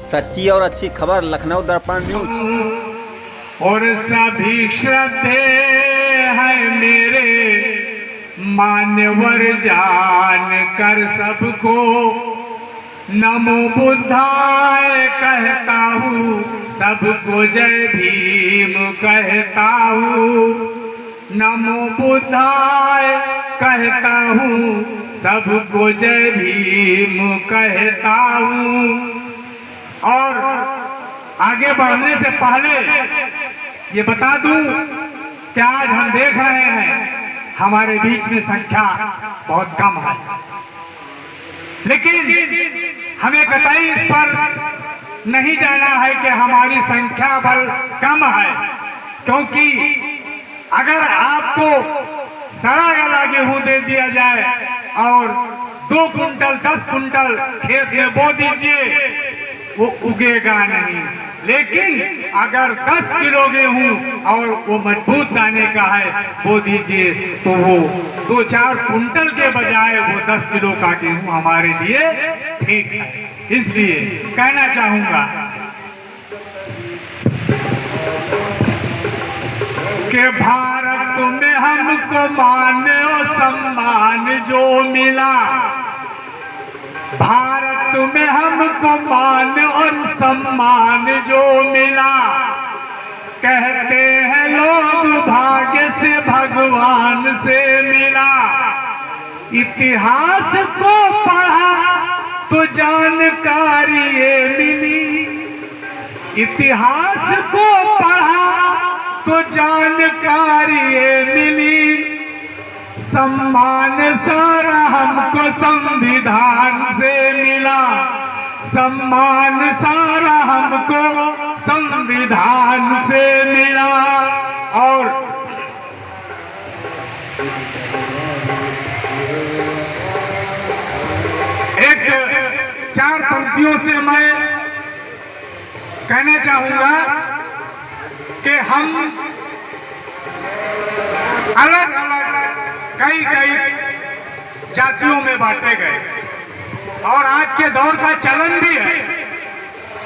सच्ची और अच्छी खबर लखनऊ दर्पण न्यूज। और सभी श्रद्धे है मेरे मान्यवर जान कर सबको नमो बुद्धाय कहता हूँ, सबको जय भीम कहता हूँ। नमो बुद्धाय कहता हूँ, सबको जय भीम कहता हूँ। और आगे बढ़ने से पहले ये बता दूं कि आज हम देख रहे हैं हमारे बीच में संख्या बहुत कम है, लेकिन हमें कतई इस पर नहीं जाना है कि हमारी संख्या बल कम है, क्योंकि अगर आपको सड़ा गला गेहूं दे दिया जाए और 2 कुंटल 10 कुंटल खेत में बो दीजिए, वो उगेगा नहीं। लेकिन अगर 10 किलो गेहूं और वो मजबूत दाने का है बो दीजिए, तो वो 2-4 कुंटल के बजाय वो 10 किलो का गेहूं हमारे लिए ठीक है। इसलिए कहना चाहूंगा कि भारत में हमको मान और सम्मान जो मिला, भारत में हमको मान और सम्मान जो मिला, कहते हैं लोग भाग्य से भगवान से मिला। इतिहास को पढ़ा तो जानकारी ये मिली, इतिहास को पढ़ा तो जानकारी ये मिली। सम्मान सारा हमको संविधान से मिला, सम्मान सारा हमको संविधान से मिला। और एक 4 पंक्तियों से मैं कहना चाहूंगा कि हम अलग अलग कई जातियों में बांटे गए और आज के दौर का चलन भी है,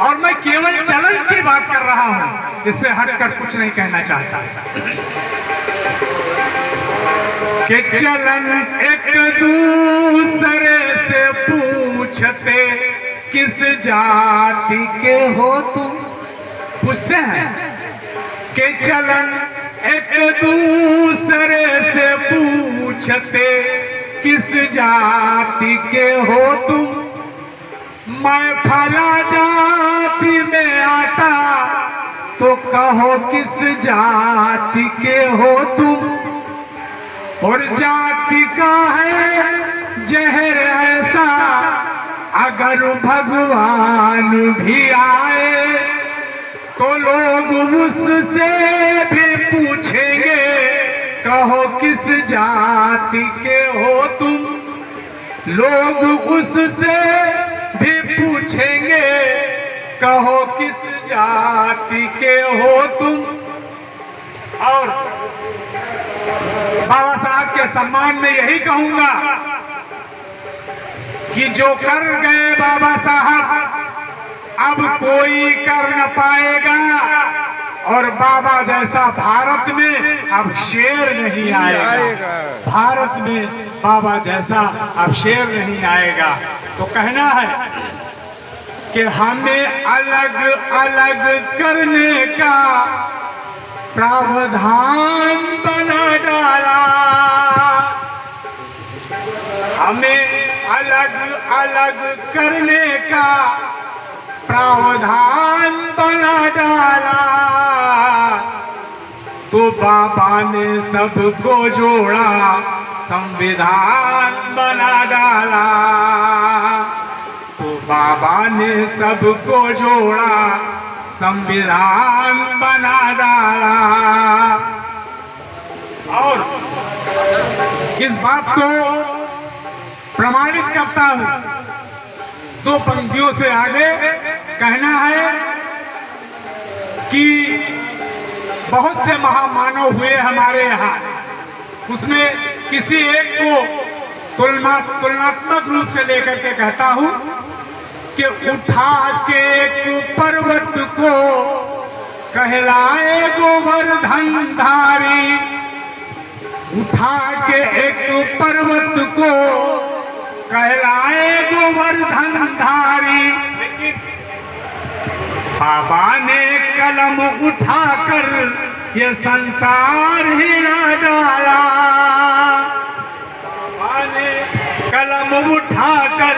और मैं केवल चलन की बात कर रहा हूं, इससे हटकर कुछ नहीं कहना चाहता। कि चलन एक दूसरे से पूछते किस जाति के हो तुम, पूछते हैं कि चलन एक दूसरे से पूछते किस जाति के हो तुम। मैं फला जाति में आता तो कहो किस जाति के हो तुम। और जाति का है जहर ऐसा, अगर भगवान भी आए तो लोग उससे भी पूछेंगे, कहो किस जाति के हो तुम। लोग उससे भी पूछेंगे, कहो किस जाति के हो तुम। और बाबा साहब के सम्मान में यही कहूंगा कि जो कर गए बाबा साहब अब कोई कर न पाएगा, और बाबा जैसा भारत में अब शेर नहीं आएगा। भारत में बाबा जैसा अब शेर नहीं आएगा। तो कहना है कि हमें अलग अलग करने का प्रावधान बना डाला, हमें अलग अलग करने का प्रावधान बना डाला। तो बाबा ने सबको जोड़ा, संविधान बना डाला। तो बाबा ने सबको जोड़ा, संविधान बना डाला। और इस बात को प्रमाणित करता हूं, 2 पंक्तियों से आगे कहना है कि बहुत से महामानव हुए हमारे यहाँ, उसमें किसी एक को तुलनात्मक रूप से लेकर के कहता हूं कि उठा के एक पर्वत को कहलाए गोवर्धन धारी, उठा के एक पर्वत को कहलाए गोवर्धन धारी। बाबा ने कलम उठाकर ये संसार हिला डाला, बाबा ने कलम उठाकर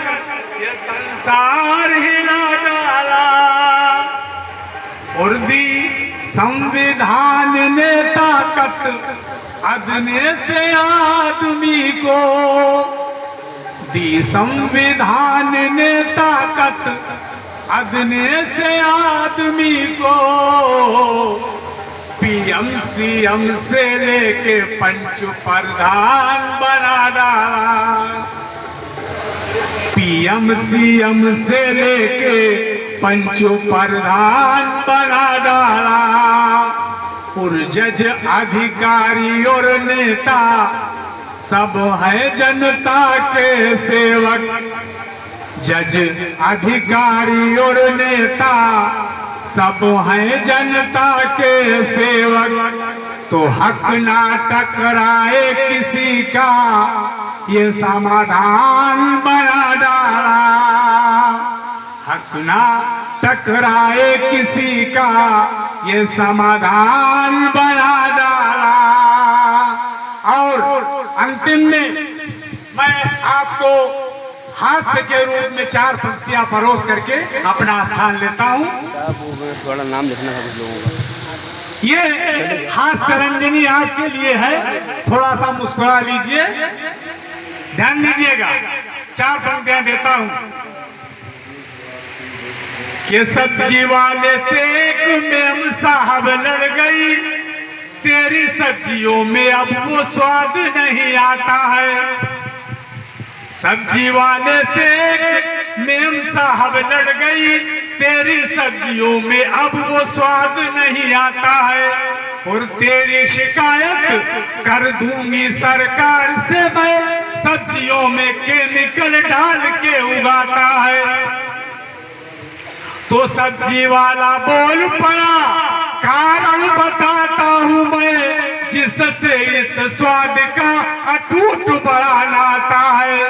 ये संसार हिला डाला। और दी संविधान ने ताकत अदने से आदमी को, दी संविधान ने ताकत अदने से आदमी को। पीएम सीएम से लेके पंच प्रधान बना डाला, पीएम सीएम से लेके पंच प्रधान बना डाला। और जज अधिकारी और नेता सब है जनता के सेवक, जज अधिकारी और नेता सब हैं जनता के सेवक। तो हक ना टकराए किसी का ये समाधान बना डाला, हक ना टकराए किसी का ये समाधान बना डाला। और अंतिम में मैं आपको हास्य के रूप में 4 पंक्तियां परोस करके अपना स्थान लेता हूं। थोड़ा नाम लिखना था कुछ लोगों का। ये हास्य रंजनी आपके लिए है, थोड़ा सा मुस्कुरा लीजिए, ध्यान दीजिएगा। 4 पंक्तियां देता हूं। कि सब्जी वाले से एक मेम साहब लड़ गई, तेरी सब्जियों में अब वो स्वाद नहीं आता है। सब्जी वाले से एक मेम साहब लड़ गई, तेरी सब्जियों में अब वो स्वाद नहीं आता है। और तेरी शिकायत कर दूंगी सरकार से, मैं सब्जियों में केमिकल डाल के उगाता है। तो सब्जी वाला बोल पड़ा, कारण बताता हूं मैं, जिससे इस स्वाद का अटूट बड़ा नाता है।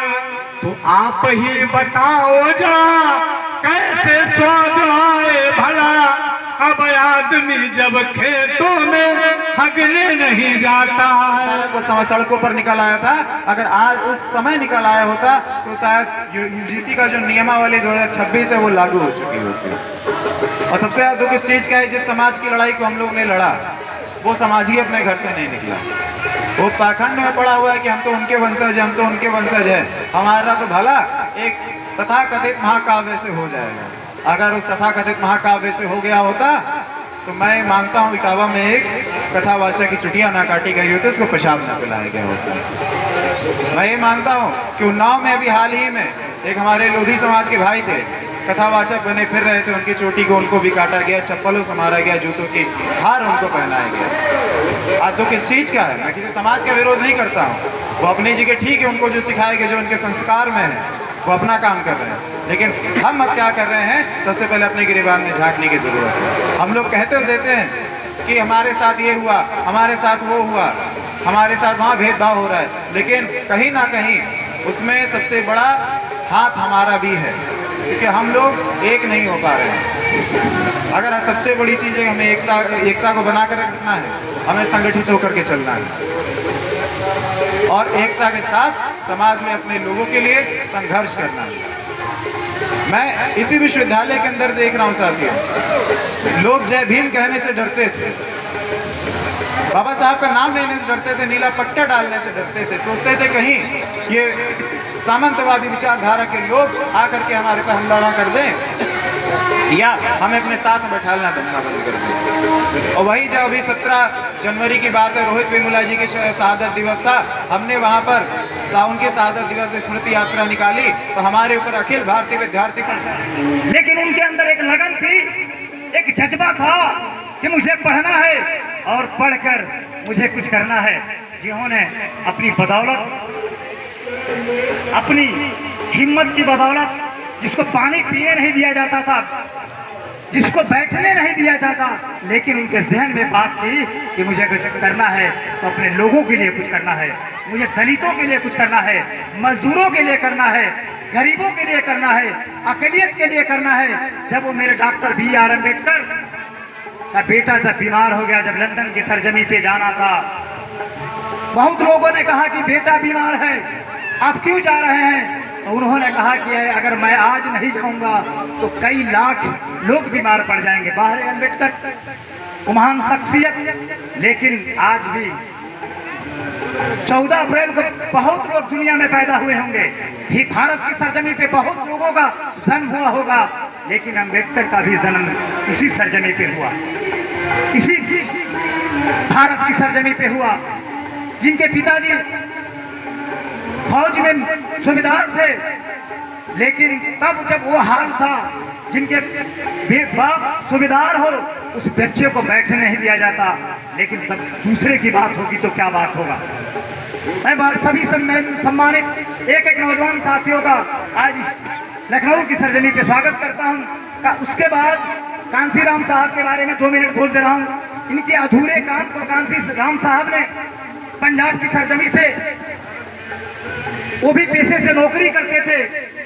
तो आप ही बताओ जा कैसे स्वाद आए भला, अब आदमी जब खेतों में हगने नहीं जाता है। को समय सड़कों पर निकल आया था, अगर आज उस समय निकल आया होता तो शायद यूजीसी का जो नियमावली 2026 है वो लागू हो चुकी होती। और सबसे ज्यादा दुख इस चीज का है, जिस समाज की लड़ाई को हम लोग ने लड़ा वो समाज ही अपने घर से नहीं निकला। वो पाखंड में पड़ा हुआ है कि हम तो उनके वंशज हैं, हम तो उनके वंशज हैं। हमारा तो भला एक तथाकथित महाकाव्य से हो जाएगा। अगर उस तथाकथित महाकाव्य से हो गया होता तो मैं मानता हूँ इटावा में एक कथावाचक की चुटिया ना काटी गई होती, उसको पेशाब ना पिलाया गया होता। मैं ये मानता हूँ कि उन्नाव में अभी हाल ही में एक हमारे लोधी समाज के भाई थे, कथावाचक बने फिर रहे थे, उनकी चोटी को उनको भी काटा गया, चप्पलों से मारा गया, जूतों की हार उनको पहनाया गया। आज दुख किस चीज़ का है? मैं किसी समाज का विरोध नहीं करता हूँ, वो अपनी जगह ठीक है, उनको जो सिखाया गया, जो उनके संस्कार में है वो अपना काम कर रहे हैं। लेकिन हम अब क्या कर रहे हैं, सबसे पहले अपने गिरेबान में झांकने की जरूरत है। हम लोग कहते देते हैं कि हमारे साथ ये हुआ, हमारे साथ वो हुआ, हमारे साथ वहाँ भेदभाव हो रहा है, लेकिन कहीं ना कहीं उसमें सबसे बड़ा हाथ हमारा भी है, क्योंकि हम लोग एक नहीं हो पा रहे हैं। अगर सबसे बड़ी चीज़ है हमें एकता को बनाकर रखना है, हमें संगठित होकर के चलना है और एकता के साथ समाज में अपने लोगों के लिए संघर्ष करना है। मैं इसी विश्वविद्यालय के अंदर देख रहा हूँ साथियों, लोग जय भीम कहने से डरते थे, बाबा साहब का नाम लेने से डरते थे, नीला पट्टा डालने से डरते थे, सोचते थे कहीं ये सामंतवादी विचारधारा के लोग आकर के हमारे पर हमला ना कर दें या हमें अपने साथ में बैठाना बंद कर दें। और वही जब अभी 17 जनवरी की बात है, रोहित वेमुला जी के शहादत दिवस था, हमने वहाँ पर उनके शहादत दिवस स्मृति यात्रा निकाली, तो हमारे ऊपर अखिल भारतीय विद्यार्थी परिषद, लेकिन उनके अंदर एक लगन थी, एक जज्बा था कि मुझे पढ़ना है और पढ़कर मुझे कुछ करना है। जिन्होंने अपनी बदौलत, अपनी हिम्मत की बदौलत, जिसको पानी पीने नहीं दिया जाता था, जिसको बैठने नहीं दिया जाता, लेकिन उनके जहन में बात थी कि मुझे कुछ करना है तो अपने लोगों के लिए कुछ करना है, मुझे दलितों के लिए कुछ करना है, मजदूरों के लिए करना है, गरीबों के लिए करना है, अकलियत के लिए करना है। जब वो मेरे डॉक्टर B.R. अम्बेडकर का बेटा जब बीमार हो गया, जब लंदन की सरजमी पे जाना था, बहुत लोगों ने कहा कि बेटा बीमार है, आप क्यों जा रहे हैं? तो उन्होंने कहा कि अगर मैं आज नहीं जाऊंगा तो कई लाख लोग बीमार पड़ जाएंगे। बाहर अम्बेडकर महान शख्सियत, लेकिन आज भी 14 अप्रैल को बहुत लोग दुनिया में पैदा हुए होंगे, ही भारत की सरजमी पे बहुत लोगों का जन्म हुआ होगा, लेकिन अम्बेडकर का भी जन्म इसी सरजमी पे हुआ, इसी भारत की सरजमी पे हुआ। जिनके पिताजी फौज में सूबेदार थे, लेकिन तब जब वो हाल था, जिनके बाप सूबेदार हो, उस बच्चे को बैठने नहीं दिया जाता, लेकिन तब दूसरे की बात होगी तो क्या बात होगा। मैं सभी सम्मानित एक एक नौजवान साथियों का आज इस लखनऊ की सरजमी पे स्वागत करता हूं। उसके बाद कांसीराम साहब के बारे में 2 मिनट बोल दे रहा हूं। इनके अधूरे काम को कांसीराम साहब ने पंजाब की सरजमी से, वो भी पेशे से नौकरी करते थे,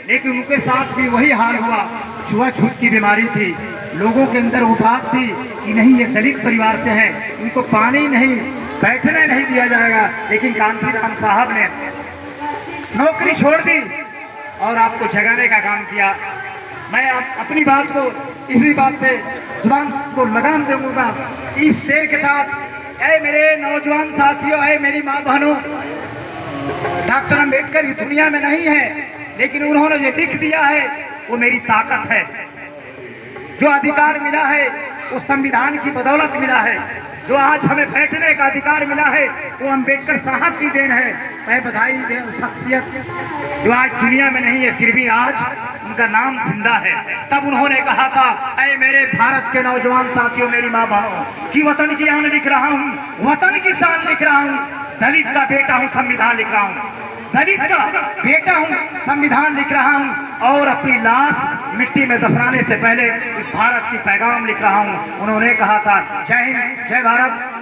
लेकिन उनके साथ भी वही हाल हुआ। छुआछूत की बीमारी थी, लोगों के अंदर वो बात थी कि नहीं ये दलित परिवार से हैं, इनको पानी नहीं, बैठने नहीं दिया जाएगा, लेकिन कांसीराम साहब ने नौकरी छोड़ दी और आपको जगाने का काम किया। मैं अपनी बात को इसी बात से जुबान को लगाम दूंगा इस शेर के साथ। ऐ मेरे नौजवान साथियों, ऐ मेरी माँ बहनों, डॉक्टर अम्बेडकर इस दुनिया में नहीं है, लेकिन उन्होंने जो लिख दिया है वो मेरी ताकत है। जो अधिकार मिला है वो संविधान की बदौलत मिला है। जो आज हमें बैठने का अधिकार मिला है वो अम्बेडकर साहब की देन है। मैं बधाई दे उस शख्सियत जो आज दुनिया में नहीं है, फिर भी आज उनका नाम जिंदा है। तब उन्होंने कहा था, ऐ मेरे भारत के नौजवान साथियों, मेरी माँ बहनों, कि वतन की आन लिख रहा हूँ, वतन की शान लिख रहा हूँ, दलित का बेटा हूँ, संविधान लिख रहा हूँ, दलित का बेटा हूँ, संविधान लिख रहा हूँ, और अपनी लाश मिट्टी में दफनाने से पहले इस भारत की पैगाम लिख रहा हूँ। उन्होंने कहा था, जय हिंद, जय भारत।